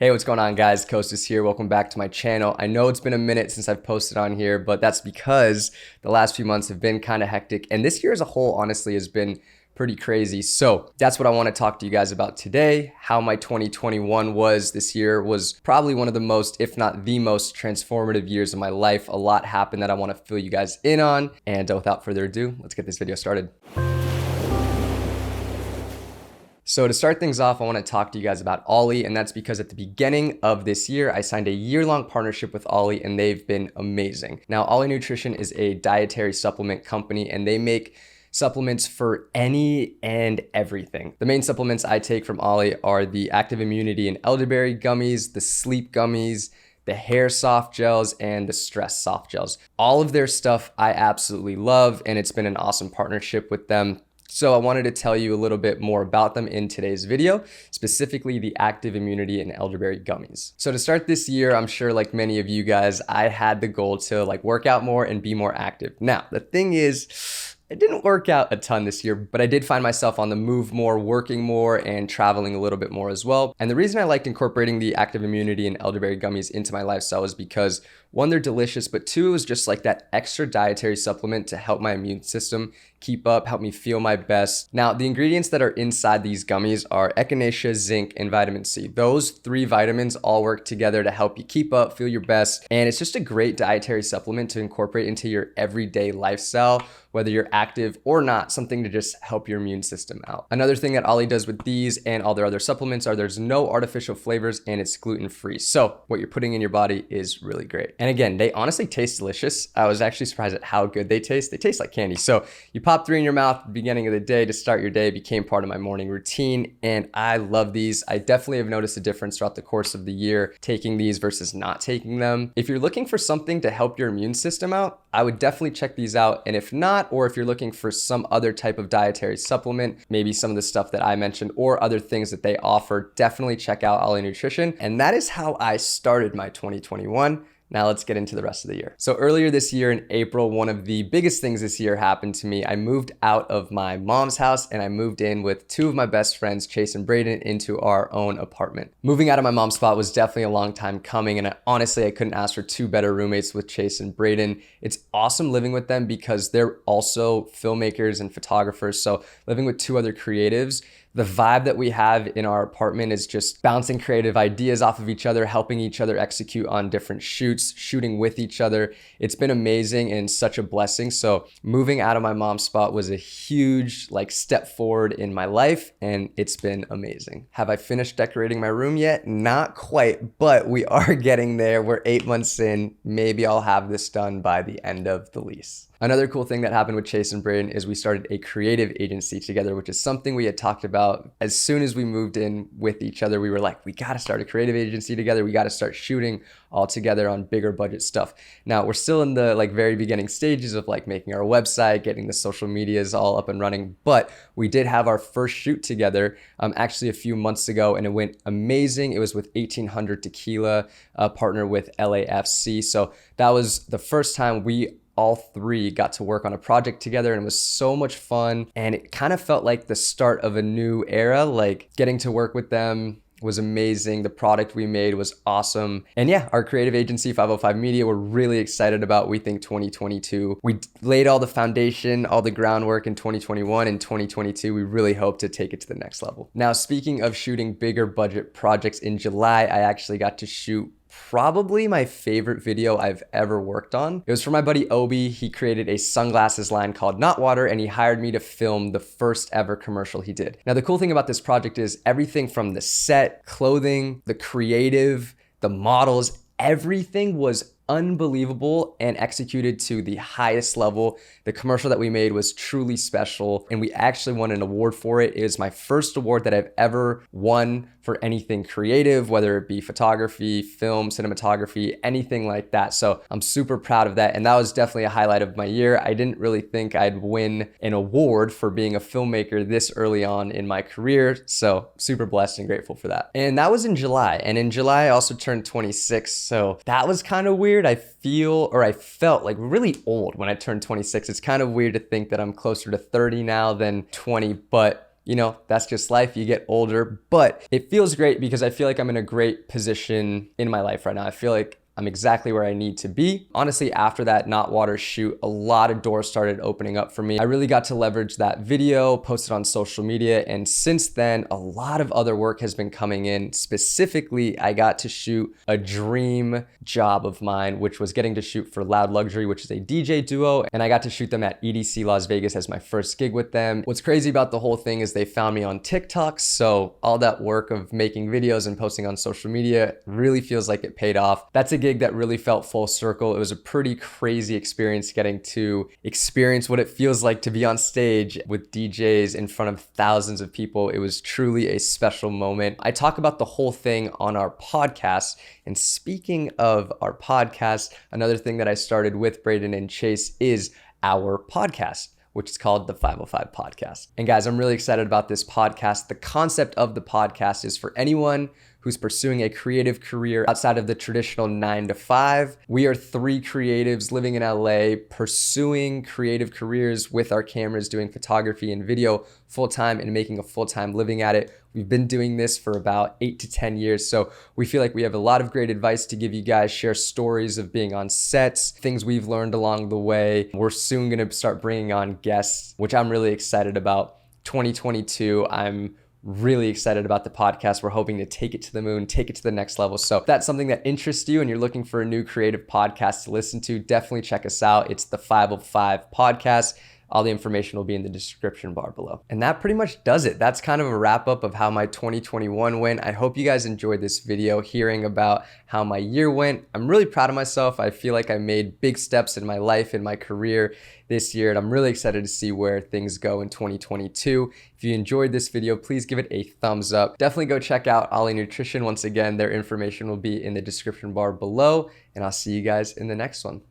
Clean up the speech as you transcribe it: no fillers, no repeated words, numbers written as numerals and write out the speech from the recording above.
Hey, what's going on, guys? Kostas here. Welcome back to my channel. I know it's been a minute since I've posted on here, but that's because the last few months have been kind of hectic, and this year as a whole, honestly, has been pretty crazy. So that's what I want to talk to you guys about today. How my 2021 was. This year was probably one of the most, if not the most, transformative years of my life. A lot happened that I want to fill you guys in on. And without further ado, let's get this video started. So to start things off, I want to talk to you guys about OLLY, and that's because at the beginning of this year, I signed a year-long partnership with OLLY, and they've been amazing. Now, OLLY Nutrition is a dietary supplement company, and they make supplements for any and everything. The main supplements I take from OLLY are the Active Immunity and Elderberry gummies, the sleep gummies, the hair soft gels, and the stress soft gels. All of their stuff I absolutely love, and it's been an awesome partnership with them. So I wanted to tell you a little bit more about them in today's video, specifically the Active Immunity and Elderberry gummies. So to start this year, I'm sure like many of you guys, I had the goal to work out more and be more active. Now, the thing is, it didn't work out a ton this year, but I did find myself on the move more, working more, and traveling a little bit more as well. And the reason I liked incorporating the Active Immunity and Elderberry gummies into my lifestyle is because one, they're delicious, but two, it was just like that extra dietary supplement to help my immune system keep up, help me feel my best. Now, the ingredients that are inside these gummies are echinacea, zinc, and vitamin C. Those three vitamins all work together to help you keep up, feel your best, and it's just a great dietary supplement to incorporate into your everyday lifestyle, whether you're active or not, something to just help your immune system out. Another thing that OLLY does with these and all their other supplements are there's no artificial flavors and it's gluten-free. So what you're putting in your body is really great. And again, they honestly taste delicious. I was actually surprised at how good they taste. They taste like candy. So you pop 3 in your mouth at the beginning of the day to start your day, became part of my morning routine, and I love these. I definitely have noticed a difference throughout the course of the year taking these versus not taking them. If you're looking for something to help your immune system out, I would definitely check these out. And if not, or if you're looking for some other type of dietary supplement, maybe some of the stuff that I mentioned or other things that they offer, definitely check out OLLY Nutrition. And that is how I started my 2021. Now let's get into the rest of the year. So earlier this year in April, one of the biggest things this year happened to me. I moved out of my mom's house and I moved in with 2 of my best friends, Chase and Braden, into our own apartment. Moving out of my mom's spot was definitely a long time coming, and honestly, I couldn't ask for 2 better roommates with Chase and Braden. It's awesome living with them because they're also filmmakers and photographers. So living with 2 other creatives, the vibe that we have in our apartment is just bouncing creative ideas off of each other, helping each other execute on different shoots, shooting with each other. It's been amazing and such a blessing. So moving out of my mom's spot was a huge step forward in my life, and it's been amazing. Have I finished decorating my room yet? Not quite, but we are getting there. We're 8 months in. Maybe I'll have this done by the end of the lease. Another cool thing that happened with Chase and Braden is we started a creative agency together, which is something we had talked about as soon as we moved in with each other. We were like, we got to start a creative agency together. We got to start shooting all together on bigger budget stuff. Now we're still in the very beginning stages of making our website, getting the social medias all up and running, but we did have our first shoot together actually a few months ago, and it went amazing. It was with 1800 Tequila, partner with LAFC. So that was the first time we all 3 got to work on a project together, and it was so much fun. And it kind of felt like the start of a new era. Getting to work with them was amazing. The product we made was awesome. And yeah, our creative agency, 505 Media, we're really excited about. We think 2022, we laid all the foundation, all the groundwork in 2021. In 2022, we really hope to take it to the next level. Now, speaking of shooting bigger budget projects, in July, I actually got to shoot probably my favorite video I've ever worked on. It was for my buddy Obi. He created a sunglasses line called Not Water, and he hired me to film the first ever commercial he did. Now, the cool thing about this project is everything from the set, clothing, the creative, the models, everything was unbelievable and executed to the highest level. The commercial that we made was truly special, and we actually won an award for it. It is my first award that I've ever won for anything creative, whether it be photography, film, cinematography, anything like that. So I'm super proud of that, and that was definitely a highlight of my year. I didn't really think I'd win an award for being a filmmaker this early on in my career, so super blessed and grateful for that. And that was in July, and in July I also turned 26, so that was kind of weird. I felt really old when I turned 26. It's kind of weird to think that I'm closer to 30 now than 20, but you know, that's just life. You get older, but it feels great because I feel like I'm in a great position in my life right now. I feel like I'm exactly where I need to be. Honestly, after that Not Water shoot, a lot of doors started opening up for me. I really got to leverage that video, post it on social media, and since then, a lot of other work has been coming in. Specifically, I got to shoot a dream job of mine, which was getting to shoot for Loud Luxury, which is a DJ duo, and I got to shoot them at EDC Las Vegas as my first gig with them. What's crazy about the whole thing is they found me on TikTok, so all that work of making videos and posting on social media really feels like it paid off. That's a gig that really felt full circle. It was a pretty crazy experience getting to experience what it feels like to be on stage with DJs in front of thousands of people. It was truly a special moment. I talk about the whole thing on our podcast. And speaking of our podcast, another thing that I started with Braden and Chase is our podcast, which is called the 505 Podcast. And guys, I'm really excited about this podcast. The concept of the podcast is for anyone who's pursuing a creative career outside of the traditional 9 to 5. We are 3 creatives living in LA, pursuing creative careers with our cameras, doing photography and video full-time and making a full-time living at it. We've been doing this for about 8 to 10 years. So we feel like we have a lot of great advice to give you guys, share stories of being on sets, things we've learned along the way. We're soon gonna start bringing on guests, which I'm really excited about. 2022, I'm really excited about the podcast. We're hoping to take it to the moon, take it to the next level. So if that's something that interests you and you're looking for a new creative podcast to listen to, definitely check us out. It's the 505 Podcast. All the information will be in the description bar below. And that pretty much does it. That's kind of a wrap up of how my 2021 went. I hope you guys enjoyed this video, hearing about how my year went. I'm really proud of myself. I feel like I made big steps in my life, in my career this year, and I'm really excited to see where things go in 2022. If you enjoyed this video, please give it a thumbs up. Definitely go check out OLLY Nutrition. Once again, their information will be in the description bar below, and I'll see you guys in the next one.